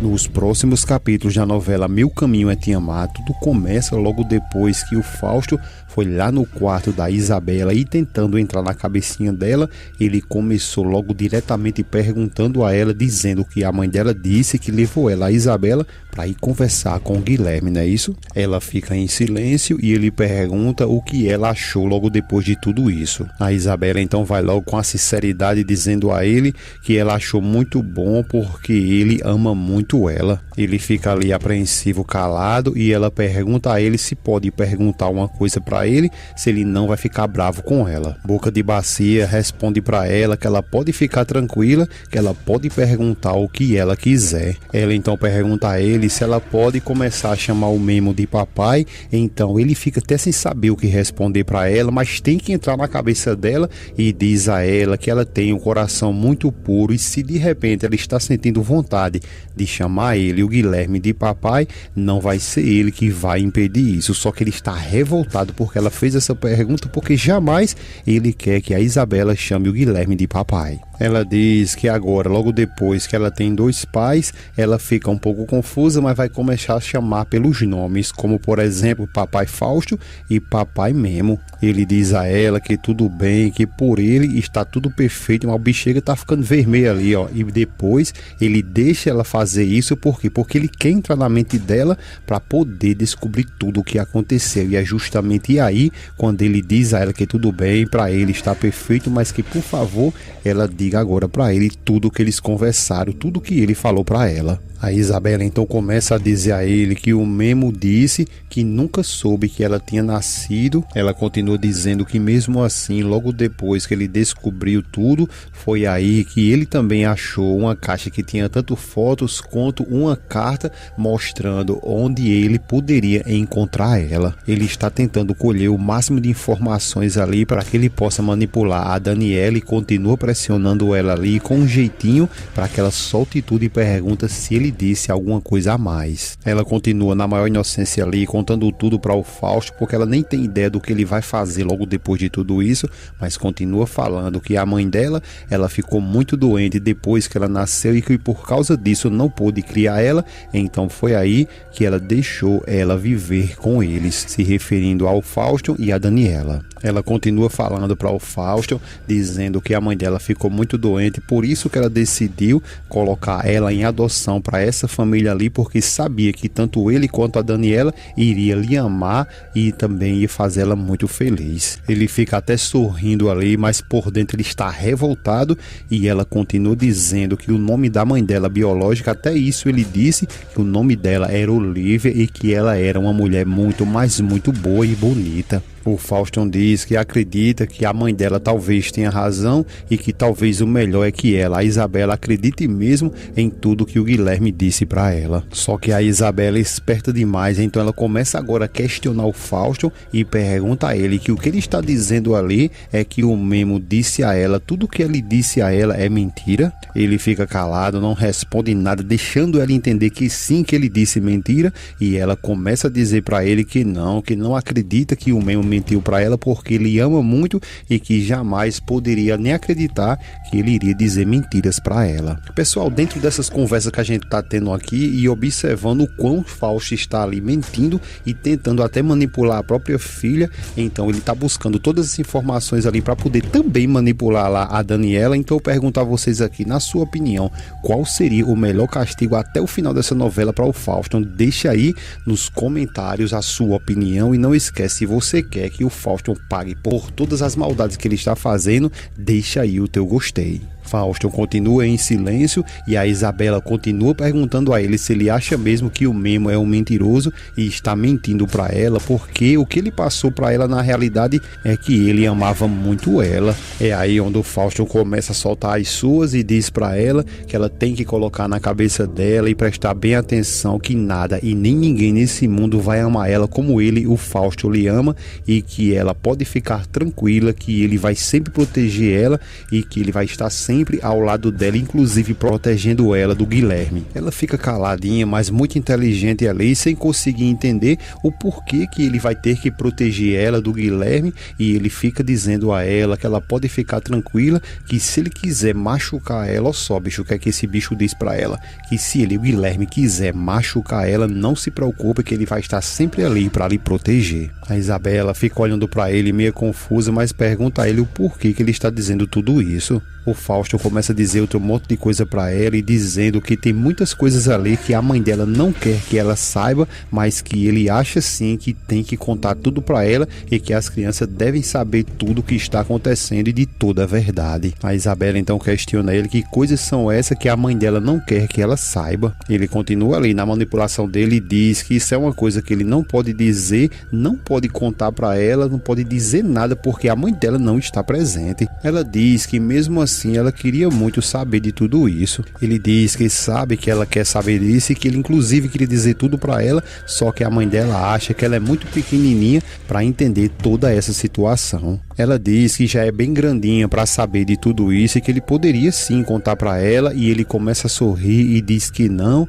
Nos próximos capítulos da novela Meu Caminho é Te Amar, tudo começa logo depois que o Fausto foi lá no quarto da Isabela e tentando entrar na cabecinha dela, ele começou logo diretamente perguntando a ela, dizendo que a mãe dela disse que levou ela, a Isabela, para ir conversar com o Guilherme, não é isso? Ela fica em silêncio e ele pergunta o que ela achou logo depois de tudo isso. A Isabela então vai logo com a sinceridade dizendo a ele que ela achou muito bom porque ele ama muito ela. Ele fica ali apreensivo, calado, e ela pergunta a ele se pode perguntar uma coisa para ele, se ele não vai ficar bravo com ela. Boca de Bacia responde para ela que ela pode ficar tranquila, que ela pode perguntar o que ela quiser. Ela então pergunta a ele se ela pode começar a chamar o Memo de papai. Então ele fica até sem saber o que responder para ela, mas tem que entrar na cabeça dela e diz a ela que ela tem um coração muito puro e se de repente ela está sentindo vontade de chamar ele, o Guilherme, de papai, não vai ser ele que vai impedir isso, só que ele está revoltado porque ela fez essa pergunta, porque jamais ele quer que a Isabela chame o Guilherme de papai. Ela diz que agora, logo depois que ela tem dois pais, ela fica um pouco confusa, mas vai começar a chamar pelos nomes, como por exemplo Papai Fausto e Papai Memo. Ele diz a ela que tudo bem, que por ele está tudo perfeito, mas o bexiga está ficando vermelho ali, ó. E depois ele deixa ela fazer isso, por quê? Porque ele quer entrar na mente dela para poder descobrir tudo o que aconteceu. E é justamente aí, quando ele diz a ela que tudo bem, para ele está perfeito, mas que por favor, ela diga agora para ele tudo que eles conversaram, tudo que ele falou para ela. A Isabela então começa a dizer a ele que o Memo disse que nunca soube que ela tinha nascido. Ela continua dizendo que mesmo assim, logo depois que ele descobriu tudo, foi aí que ele também achou uma caixa que tinha tanto fotos quanto uma carta mostrando onde ele poderia encontrar ela. Ele está tentando colher o máximo de informações ali para que ele possa manipular a Daniela e continua pressionando ela ali com um jeitinho para que ela solte tudo e pergunta se ele disse alguma coisa a mais. Ela continua na maior inocência ali, contando tudo para o Fausto, porque ela nem tem ideia do que ele vai fazer logo depois de tudo isso, mas continua falando que a mãe dela, ela ficou muito doente depois que ela nasceu e que por causa disso não pôde criar ela, então foi aí que ela deixou ela viver com eles, se referindo ao Fausto e a Daniela. Ela continua falando para o Fausto, dizendo que a mãe dela ficou muito doente, por isso que ela decidiu colocar ela em adoção para essa família ali, porque sabia que tanto ele quanto a Daniela iria lhe amar e também ia fazer ela muito feliz. Ele fica até sorrindo ali, mas por dentro ele está revoltado e ela continua dizendo que o nome da mãe dela biológica, até isso ele disse que o nome dela era Olivia e que ela era uma mulher muito, mas muito boa e bonita. O Fausto diz que acredita que a mãe dela talvez tenha razão e que talvez o melhor é que ela, a Isabela, acredite mesmo em tudo que o Guilherme disse para ela. Só que a Isabela é esperta demais, então ela começa agora a questionar o Fausto e pergunta a ele que o que ele está dizendo ali é que o Memo disse a ela, tudo que ele disse a ela é mentira. Ele fica calado, não responde nada, deixando ela entender que sim, que ele disse mentira, e ela começa a dizer para ele que não acredita que o Memo mentiu para ela porque ele ama muito e que jamais poderia nem acreditar que ele iria dizer mentiras para ela. Pessoal, dentro dessas conversas que a gente está tendo aqui e observando o quão Fausto está ali mentindo e tentando até manipular a própria filha, então ele está buscando todas as informações ali para poder também manipular lá a Daniela. Então eu pergunto a vocês aqui, na sua opinião, qual seria o melhor castigo até o final dessa novela para o Fausto? Deixa aí nos comentários a sua opinião e não esquece, se você quer que o Fausto pague por todas as maldades que ele está fazendo, deixa aí o teu gostei. Fausto continua em silêncio e a Isabela continua perguntando a ele se ele acha mesmo que o Memo é um mentiroso e está mentindo para ela, porque o que ele passou para ela na realidade é que ele amava muito ela. É aí onde o Fausto começa a soltar as suas e diz para ela que ela tem que colocar na cabeça dela e prestar bem atenção que nada e nem ninguém nesse mundo vai amar ela como ele, o Fausto, lhe ama, e que ela pode ficar tranquila que ele vai sempre proteger ela e que ele vai estar sempre sempre ao lado dela, inclusive protegendo ela do Guilherme. Ela fica caladinha, mas muito inteligente ali, sem conseguir entender o porquê que ele vai ter que proteger ela do Guilherme, e ele fica dizendo a ela que ela pode ficar tranquila, que se ele quiser machucar ela, olha só, bicho, o que é que esse bicho diz pra ela? Que se ele, o Guilherme, quiser machucar ela, não se preocupe, que ele vai estar sempre ali pra lhe proteger. A Isabela fica olhando pra ele meio confusa, mas pergunta a ele o porquê que ele está dizendo tudo isso. O Fausto começa a dizer outro monte de coisa pra ela e dizendo que tem muitas coisas ali que a mãe dela não quer que ela saiba, mas que ele acha sim que tem que contar tudo pra ela e que as crianças devem saber tudo o que está acontecendo e de toda a verdade. A Isabela então questiona ele que coisas são essas que a mãe dela não quer que ela saiba. Ele continua ali na manipulação dele e diz que isso é uma coisa que ele não pode dizer, não pode contar pra ela, não pode dizer nada porque a mãe dela não está presente. Ela diz que mesmo assim ela queria muito saber de tudo isso. Ele diz que sabe que ela quer saber disso e que ele inclusive queria dizer tudo pra ela, só que a mãe dela acha que ela é muito pequenininha para entender toda essa situação. Ela diz que já é bem grandinha para saber de tudo isso e que ele poderia sim contar para ela, e ele começa a sorrir e diz que não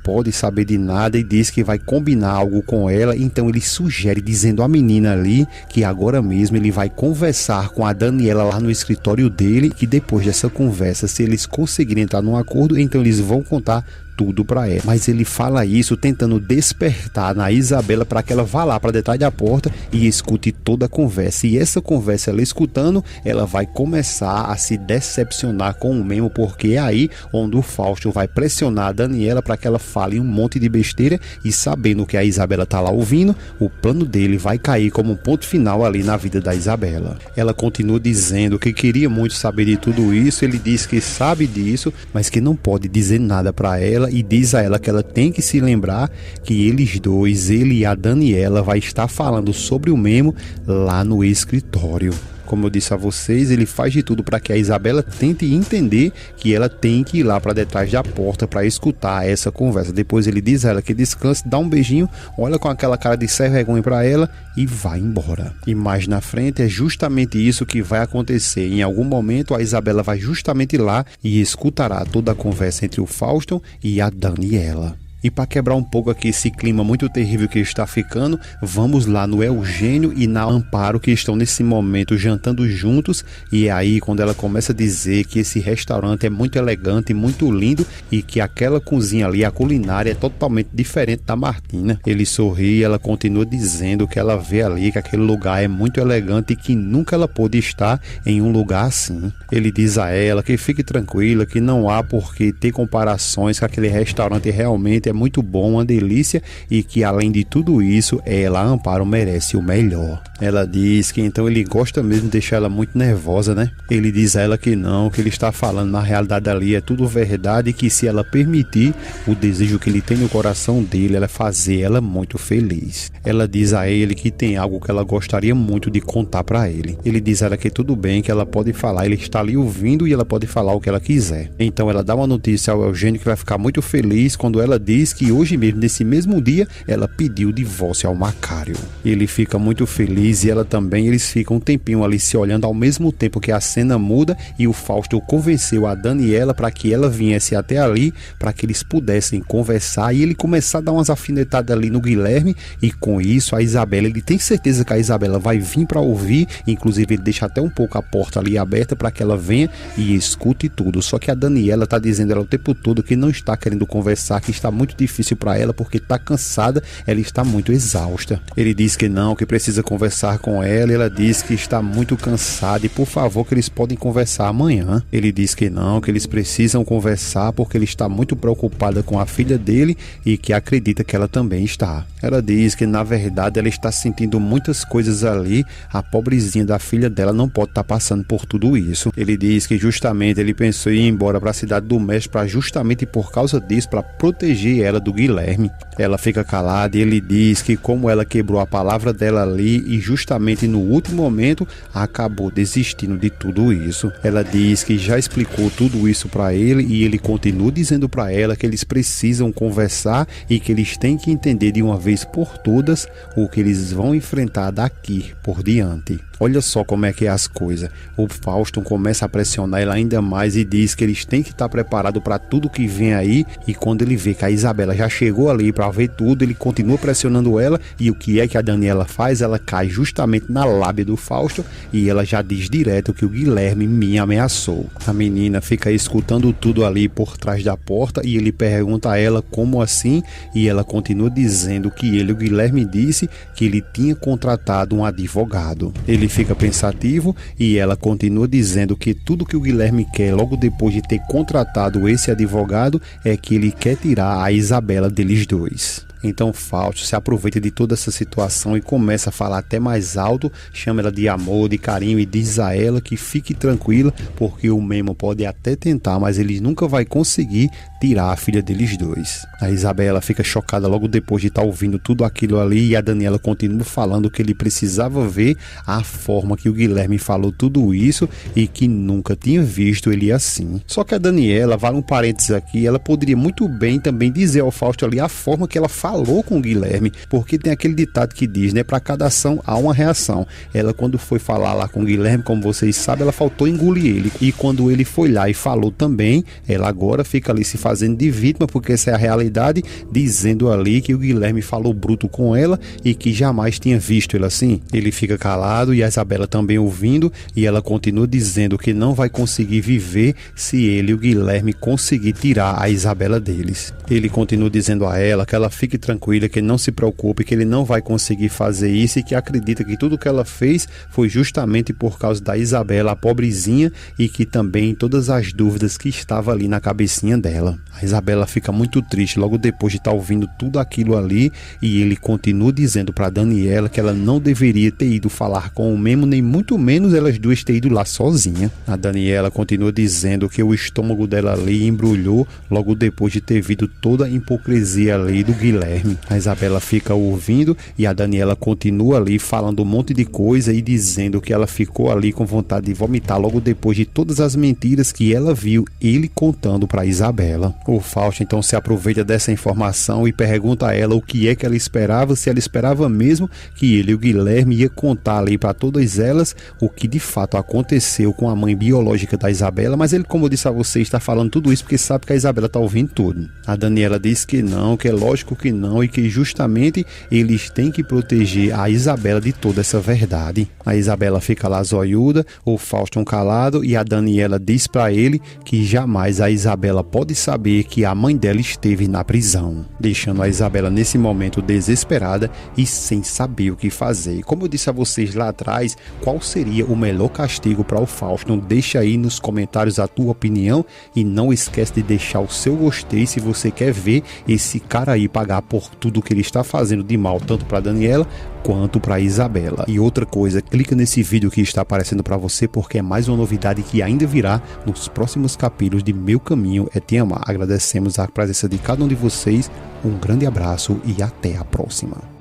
pode saber de nada, e diz que vai combinar algo com ela. Então ele sugere, dizendo à menina ali que agora mesmo ele vai conversar com a Daniela lá no escritório dele, que depois dessa conversa, se eles conseguirem entrar num acordo, então eles vão contar tudo para ela. Mas ele fala isso tentando despertar na Isabela para que ela vá lá para detrás da porta e escute toda a conversa. E essa conversa, ela escutando, ela vai começar a se decepcionar com o Memo, porque é aí onde o Fausto vai pressionar a Daniela para que ela fale um monte de besteira, e sabendo que a Isabela tá lá ouvindo, o plano dele vai cair como um ponto final ali na vida da Isabela. Ela continua dizendo que queria muito saber de tudo isso. Ele diz que sabe disso, mas que não pode dizer nada para ela, e diz a ela que ela tem que se lembrar que eles dois, ele e a Daniela, vai estar falando sobre o Memo lá no escritório. Como eu disse a vocês, ele faz de tudo para que a Isabela tente entender que ela tem que ir lá para detrás da porta para escutar essa conversa. Depois ele diz a ela que descanse, dá um beijinho, olha com aquela cara de sem vergonha para ela e vai embora. E mais na frente é justamente isso que vai acontecer. Em algum momento a Isabela vai justamente lá e escutará toda a conversa entre o Fausto e a Daniela. E para quebrar um pouco aqui esse clima muito terrível que está ficando, vamos lá no Eugênio e na Amparo, que estão nesse momento jantando juntos. E é aí quando ela começa a dizer que esse restaurante é muito elegante, muito lindo, e que aquela cozinha ali, a culinária, é totalmente diferente da Martina. Ele sorri e ela continua dizendo que ela vê ali que aquele lugar é muito elegante e que nunca ela pôde estar em um lugar assim. Ele diz a ela que fique tranquila, que não há por que ter comparações, que aquele restaurante realmente é muito bom, uma delícia, e que além de tudo isso, ela, Amparo, merece o melhor. Ela diz que então ele gosta mesmo de deixar ela muito nervosa, né? Ele diz a ela que não, que ele está falando na realidade ali é tudo verdade, e que se ela permitir, o desejo que ele tem no coração dele é fazer ela muito feliz. Ela diz a ele que tem algo que ela gostaria muito de contar para ele. Ele diz a ela que tudo bem, que ela pode falar, ele está ali ouvindo e ela pode falar o que ela quiser. Então ela dá uma notícia ao Eugênio que vai ficar muito feliz quando ela diz que hoje mesmo, nesse mesmo dia, ela pediu o divórcio ao Macário. Ele fica muito feliz e ela também. Eles ficam um tempinho ali se olhando, ao mesmo tempo que a cena muda e o Fausto convenceu a Daniela para que ela viesse até ali, para que eles pudessem conversar e ele começar a dar umas alfinetadas ali no Guilherme. E com isso a Isabela, ele tem certeza que a Isabela vai vir para ouvir, inclusive ele deixa até um pouco a porta ali aberta para que ela venha e escute tudo. Só que a Daniela tá dizendo ela o tempo todo que não está querendo conversar, que está muito difícil para ela porque está cansada, ela está muito exausta. Ele diz que não, que precisa conversar com ela, e ela diz que está muito cansada e por favor que eles podem conversar amanhã. Ele diz que não, que eles precisam conversar porque ele está muito preocupada com a filha dele e que acredita que ela também está. Ela diz que na verdade ela está sentindo muitas coisas ali, a pobrezinha da filha dela não pode estar passando por tudo isso. Ele diz que justamente ele pensou em ir embora para a cidade do México para justamente por causa disso, para proteger ela do Guilherme. Ela fica calada e ele diz que como ela quebrou a palavra dela ali e justamente no último momento acabou desistindo de tudo isso. Ela diz que já explicou tudo isso para ele e ele continua dizendo para ela que eles precisam conversar e que eles têm que entender de uma vez por todas o que eles vão enfrentar daqui por diante. Olha só como é que é as coisas. O Fausto começa a pressionar ela ainda mais e diz que eles têm que estar preparados para tudo que vem aí. E quando ele vê que a Isabela já chegou ali para ver tudo, ele continua pressionando ela. E o que é que a Daniela faz? Ela cai justamente na lábia do Fausto e ela já diz direto que o Guilherme me ameaçou. A menina fica escutando tudo ali por trás da porta e ele pergunta a ela como assim, e ela continua dizendo que ele, o Guilherme, disse que ele tinha contratado um advogado. Ele fica pensativo e ela continua dizendo que tudo que o Guilherme quer logo depois de ter contratado esse advogado é que ele quer tirar a Isabela deles dois. Então Fausto se aproveita de toda essa situação e começa a falar até mais alto, chama ela de amor, de carinho e diz a ela que fique tranquila, porque o Memo pode até tentar, mas ele nunca vai conseguir tirar a filha deles dois. A Isabela fica chocada logo depois de estar ouvindo tudo aquilo ali e a Daniela continua falando que ele precisava ver a forma que o Guilherme falou tudo isso e que nunca tinha visto ele assim. Só que a Daniela, vale um parênteses aqui, ela poderia muito bem também dizer ao Fausto ali a forma que ela falou com o Guilherme, porque tem aquele ditado que diz, né, para cada ação há uma reação. Ela, quando foi falar lá com o Guilherme, como vocês sabem, ela faltou engolir ele, e quando ele foi lá e falou também, ela agora fica ali se fazendo de vítima, porque essa é a realidade, dizendo ali que o Guilherme falou bruto com ela e que jamais tinha visto ele assim. Ele fica calado e a Isabela também ouvindo, e ela continua dizendo que não vai conseguir viver se ele e o Guilherme conseguir tirar a Isabela deles. Ele continua dizendo a ela que ela fique tranquila, que não se preocupe, que ele não vai conseguir fazer isso e que acredita que tudo que ela fez foi justamente por causa da Isabela, a pobrezinha, e que também todas as dúvidas que estavam ali na cabecinha dela. A Isabela fica muito triste logo depois de estar ouvindo tudo aquilo ali e ele continua dizendo para Daniela que ela não deveria ter ido falar com o Memo, nem muito menos elas duas ter ido lá sozinha. A Daniela continua dizendo que o estômago dela ali embrulhou logo depois de ter visto toda a hipocrisia ali do Guilherme. A Isabela fica ouvindo e a Daniela continua ali falando um monte de coisa e dizendo que ela ficou ali com vontade de vomitar logo depois de todas as mentiras que ela viu ele contando para Isabela. O Fausto então se aproveita dessa informação e pergunta a ela o que é que ela esperava, se ela esperava mesmo que ele e o Guilherme ia contar ali para todas elas o que de fato aconteceu com a mãe biológica da Isabela, mas ele, como eu disse a você, está falando tudo isso porque sabe que a Isabela está ouvindo tudo. A Daniela diz que não, que é lógico que não e que justamente eles têm que proteger a Isabela de toda essa verdade. A Isabela fica lá zoiuda, o Fausto calado e a Daniela diz para ele que jamais a Isabela pode saber que a mãe dela esteve na prisão, deixando a Isabela nesse momento desesperada e sem saber o que fazer. E como eu disse a vocês lá atrás, qual seria o melhor castigo para o Fausto? Deixa aí nos comentários a tua opinião e não esquece de deixar o seu gostei se você quer ver esse cara aí pagar por tudo que ele está fazendo de mal, tanto para Daniela quanto para Isabela. E outra coisa, clica nesse vídeo que está aparecendo para você porque é mais uma novidade que ainda virá nos próximos capítulos de Meu Caminho é Te Amar. Agradecemos a presença de cada um de vocês, um grande abraço e até a próxima.